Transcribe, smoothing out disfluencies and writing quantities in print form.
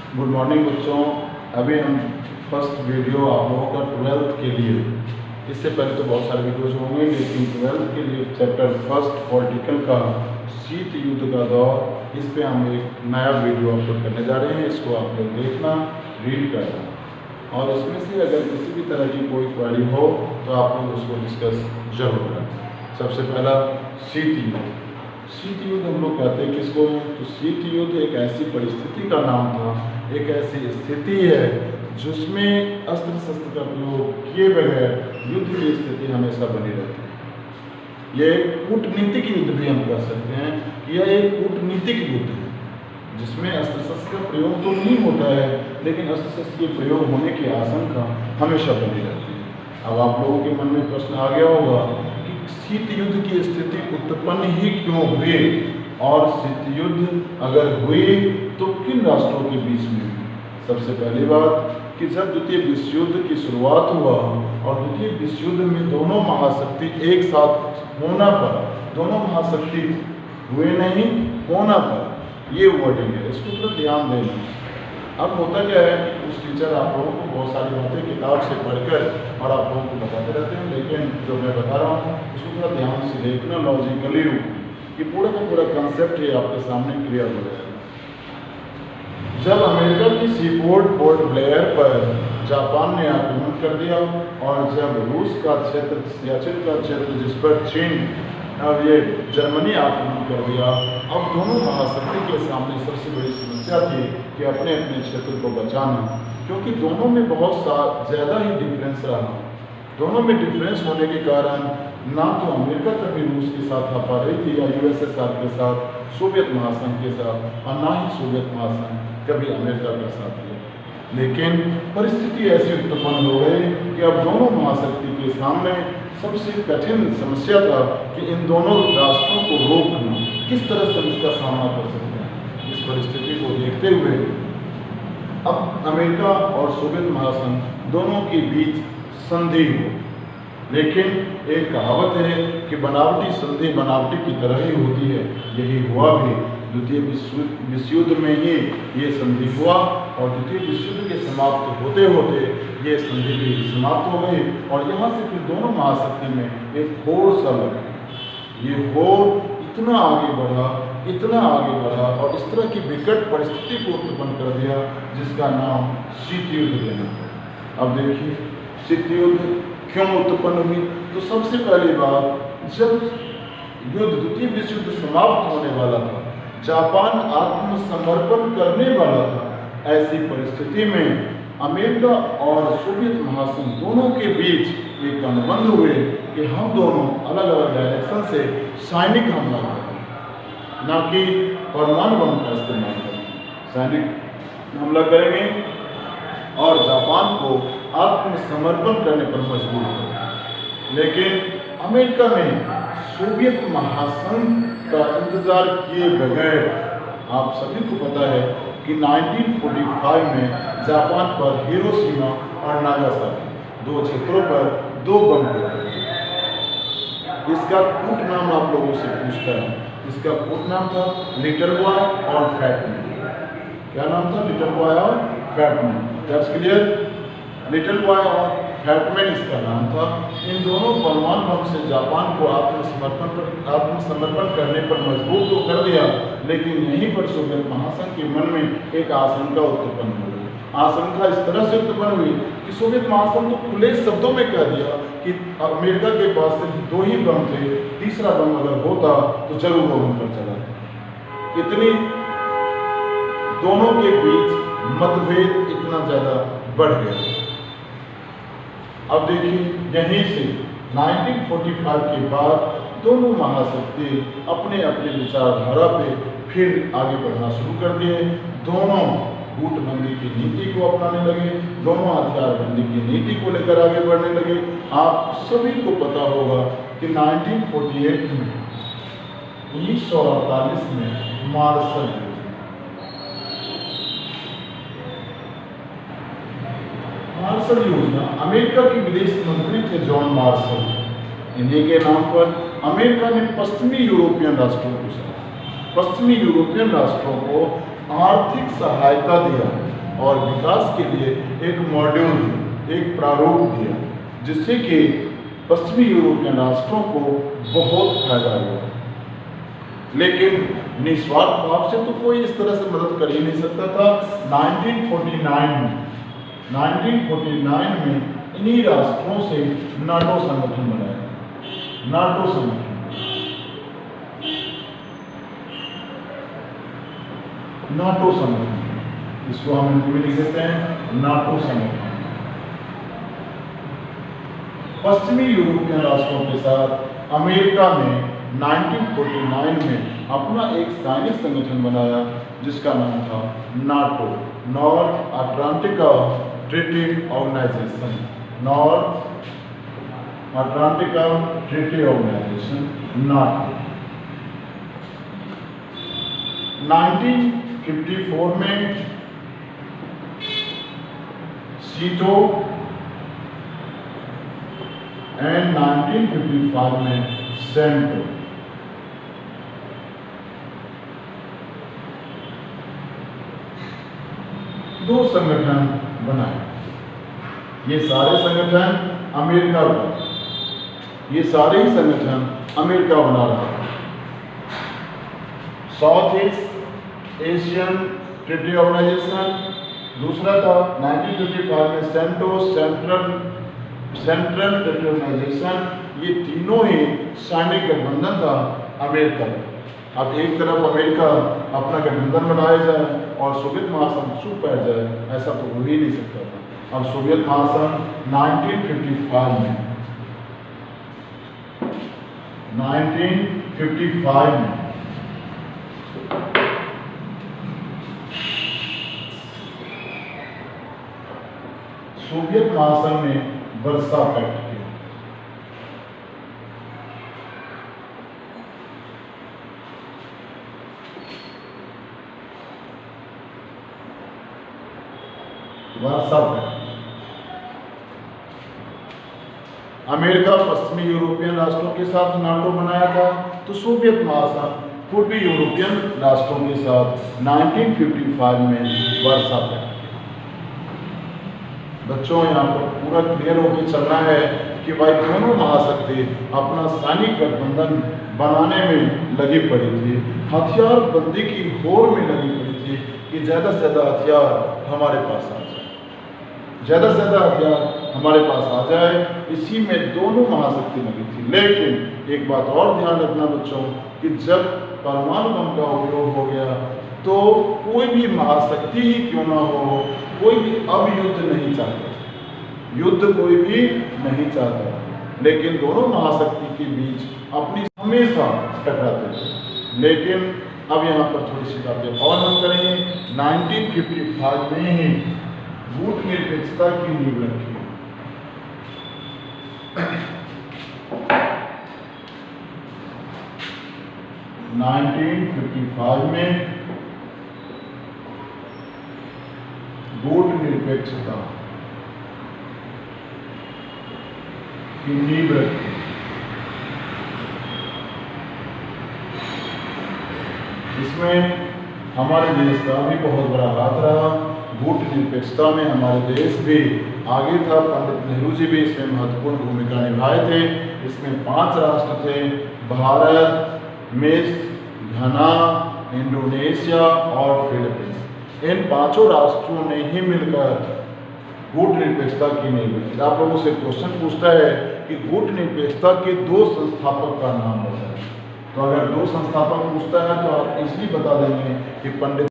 Good morning बच्चों। अभी हम फर्स्ट वीडियो आप लोगों का 12th के लिए, इससे पहले तो बहुत सारे वीडियोज होंगे, लेकिन 12th के लिए चैप्टर फर्स्ट पॉलिटिकल का शीत युद्ध का दौर, इस पे हम एक नया वीडियो अपलोड करने जा रहे हैं। इसको आप लोग देखना, रीड करना, और इसमें से अगर किसी भी तरह की कोई क्वेरी हो तो आप लोग उसको डिस्कस जरूर करें। सबसे पहला शीत युद्ध। शीत युद्ध हम लोग कहते हैं किसको? तो शीत युद्ध एक ऐसी परिस्थिति का नाम था, एक ऐसी स्थिति है जिसमें अस्त्र शस्त्र का प्रयोग किए बगैर युद्ध की स्थिति हमेशा बनी रहती है। यह एक कूटनीतिक युद्ध भी हम कह सकते हैं कि यह एक कूटनीतिक युद्ध है जिसमें अस्त्र शस्त्र का प्रयोग तो नहीं होता है, लेकिन अस्त्र शस्त्र के प्रयोग होने की आशंका हमेशा बनी रहती है। अब आप लोगों के मन में प्रश्न आ गया होगा कि शीत युद्ध की स्थिति उत्पन्न ही क्यों हुई, और शीत युद्ध अगर हुई तो किन राष्ट्रों के बीच में हुई। सबसे पहली बात कि जब द्वितीय विश्व युद्ध की शुरुआत हुआ और द्वितीय विश्व युद्ध में दोनों महाशक्ति एक साथ होना पर, दोनों महाशक्ति हुए नहीं होना पर, ये वर्डिंग है, इसको थोड़ा ध्यान देना। अब होता क्या है कि कुछ टीचर आप लोगों को बहुत सारी बातें किताब से पढ़कर और आप लोगों को बताते रहते हैं, लेकिन जो मैं बता रहा हूँ उसको थोड़ा ध्यान से देखना, लॉजिकली रूप कि पूरा का पूरा कंसेप्ट ही आपके सामने क्लियर हो जाएगा। जब अमेरिका की सीपोर्ट पोर्ट ब्लेयर पर जापान ने आक्रमण कर दिया और जब रूस का क्षेत्र, सियाचिन का क्षेत्र जिस पर चीन अब ये जर्मनी आक्रमण कर दिया, अब दोनों महाशक्ति के सामने सबसे बड़ी समस्या थी कि अपने अपने क्षेत्र को बचाना, क्योंकि दोनों में बहुत ज़्यादा ही डिफरेंस रहा। दोनों में डिफरेंस होने के कारण ना तो अमेरिका कभी रूस के साथ आ पा रही थी या यूएसएसआर के साथ, सोवियत महासंघ के साथ, और ना ही सोवियत महासंघ कभी अमेरिका के साथ दिया। लेकिन परिस्थिति ऐसी उत्पन्न हो गई कि अब दोनों महाशक्ति के सामने सबसे कठिन समस्या था कि इन दोनों राष्ट्रों को रोकना, किस तरह से इसका सामना कर सकते हैं। इस परिस्थिति को देखते हुए अब अमेरिका और सोवियत महासंघ दोनों के बीच संधि हो, लेकिन एक कहावत है कि बनावटी संधि बनावटी की तरह ही होती है। यही हुआ भी, द्वितीय विश्व युद्ध में ही ये संधि हुआ और द्वितीय विश्व युद्ध के समाप्त होते होते ये संधि भी समाप्त हो गई, और यहाँ से फिर दोनों महाशक्ति में एक होड़ सा लगा। ये होड़ इतना आगे बढ़ा, इतना आगे बढ़ा, और इस तरह की विकट परिस्थिति को उत्पन्न कर दिया जिसका नाम शीत युद्ध देना है। अब देखिए शीत युद्ध क्यों उत्पन्न हुई। तो सबसे पहली बात, जब युद्ध द्वितीय विश्व युद्ध समाप्त होने वाला था, जापान आत्मसमर्पण करने वाला था, ऐसी परिस्थिति में अमेरिका और सोवियत महासंघ दोनों के बीच एक अनुबंध हुए कि हम दोनों अलग अलग डायरेक्शन से सैनिक हमला करें, न कि परमाणु बम का इस्तेमाल करें। सैनिक हमला करेंगे और जापान को आत्मसमर्पण करने पर मजबूर करें। लेकिन अमेरिका ने सोवियत महासंघ का इंतजार किए बगैर, आप सभी को पता है कि 1945 में जापान पर हिरोशिमा और नागासाकी दो क्षेत्रों पर दो बम गिरे। इसका कूट नाम आप लोगों से पूछता है, इसका कूट नाम था लिटिल बॉय और फैट मैन। क्या नाम था? लिटिल बॉय और fat man. That's clear. Little boy और फैटमैन इसका नाम था। इन दोनों परमाणु बम से जापान को आत्मसमर्पण करने पर मजबूर तो कर दिया, लेकिन यहीं पर सोवियत महासंघ के मन में एक आशंका उत्पन्न हो गई। आशंका इस तरह से उत्पन्न हुई कि सोवियत महासंघ तो खुले शब्दों में कह दिया कि अमेरिका के पास सिर्फ दो ही बम थे, तीसरा बम अगर होता तो जरूर वो हम पर चला। इतनी दोनों के बीच मतभेद इतना ज़्यादा बढ़ गया। अब देखिए यहीं से 1945 के बाद दोनों महाशक्ति अपने अपने विचारधारा पे फिर आगे बढ़ना शुरू कर दिए। दोनों कूटबंदी की नीति को अपनाने लगे, दोनों हथियारबंदी की नीति को लेकर आगे बढ़ने लगे। आप सभी को पता होगा कि 1948 में 1948 में मार्शल योजना, अमेरिका के विदेश मंत्री थे जॉन मार्शल। इन्हीं के नाम पर अमेरिका ने पश्चिमी यूरोपियन राष्ट्रों को आर्थिक सहायता दिया और विकास के लिए एक मॉड्यूल, एक प्रारूप दिया, जिससे कि पश्चिमी यूरोपियन राष्ट्रों को बहुत फायदा हुआ। लेकिन निस्वार्थ भाव से तो कोई इस तरह से मदद कर ही नहीं सकता था। 1949 में इन्हीं राष्ट्रों से नाटो संगठन बनाया। नाटो संगठन, नाटो संगठन, इसको हम हिंदी में लिख देते हैं नाटो संगठन। पश्चिमी यूरोपियन राष्ट्रों के साथ अमेरिका ने 1949 में अपना एक सैनिक संगठन बनाया, जिसका नाम था NATO, North Atlantic Treaty Organization. North Atlantic Treaty Organization, NATO. 1954 में सीटो एंड 1955 में सेंटो। दो संगठन बनाए। ये सारे संगठन अमेरिका बना, ये सारे ही संगठन अमेरिका बना रहा था। South East Asian Treaty Organization, दूसरा था 1955 में सेंटो, सेंट्रल ट्रीटी ऑर्गेनाइजेशन। ये तीनों ही सैनिक गठबंधन था अमेरिका में। अब एक तरफ अमेरिका अपना गठबंधन बनाया जाए और सोवियत महासंघ चुप बैठ जाए, ऐसा तो हो ही नहीं सकता था। अब सोवियत महासंघ 1955 में सोवियत महासंघ ने वर्सा पैक्ट किया। वर्सा पैक्ट। अमेरिका पश्चिमी यूरोपियन राष्ट्रों के साथ नाटो बनाया था, तो सोवियत महासंघ पूर्वी यूरोपियन राष्ट्रों के साथ 1955 में वर्सा पैक्ट। बच्चों, यहाँ पर पूरा क्लियर होकर चलना है कि भाई दोनों महाशक्ति अपना सैनिक गठबंधन बनाने में लगी पड़ी थी, हथियार बंदी की होड़ में लगी पड़ी थी कि ज़्यादा से ज़्यादा हथियार हमारे पास आ जाए, ज़्यादा से ज़्यादा हथियार हमारे पास आ जाए। इसी में दोनों महाशक्ति लगी थी। लेकिन एक बात और ध्यान रखना बच्चों कि जब परमाणु बम का उपयोग हो गया तो कोई भी महाशक्ति ही क्यों ना हो, कोई भी अब युद्ध नहीं चाहता, युद्ध कोई भी नहीं चाहता। लेकिन दोनों महाशक्ति के बीच अपनी हमेशा टकराते थे। लेकिन अब यहाँ पर थोड़ी सी बातें और हम करेंगे। 1955 में ही गुटनिरपेक्षता की नींव रखी। 1955 में गुटनिरपेक्षता की नींव रखी। इसमें हमारे देश का भी बहुत बड़ा हाथ रहा। गुटनिरपेक्षता में हमारे देश भी आगे था। पंडित नेहरू जी भी इसमें महत्वपूर्ण भूमिका निभाए थे। इसमें 5 राष्ट्र थे, भारत, मिस्र, घना, इंडोनेशिया और फिलीपींस। इन 5 राष्ट्रों ने ही मिलकर गुटनिरपेक्षता की नींव रखी। आप लोगों से क्वेश्चन पूछता है कि गुटनिरपेक्षता के 2 संस्थापक का नाम बताएं, तो अगर 2 संस्थापक पूछता है तो आप इसलिए बता देंगे कि पंडित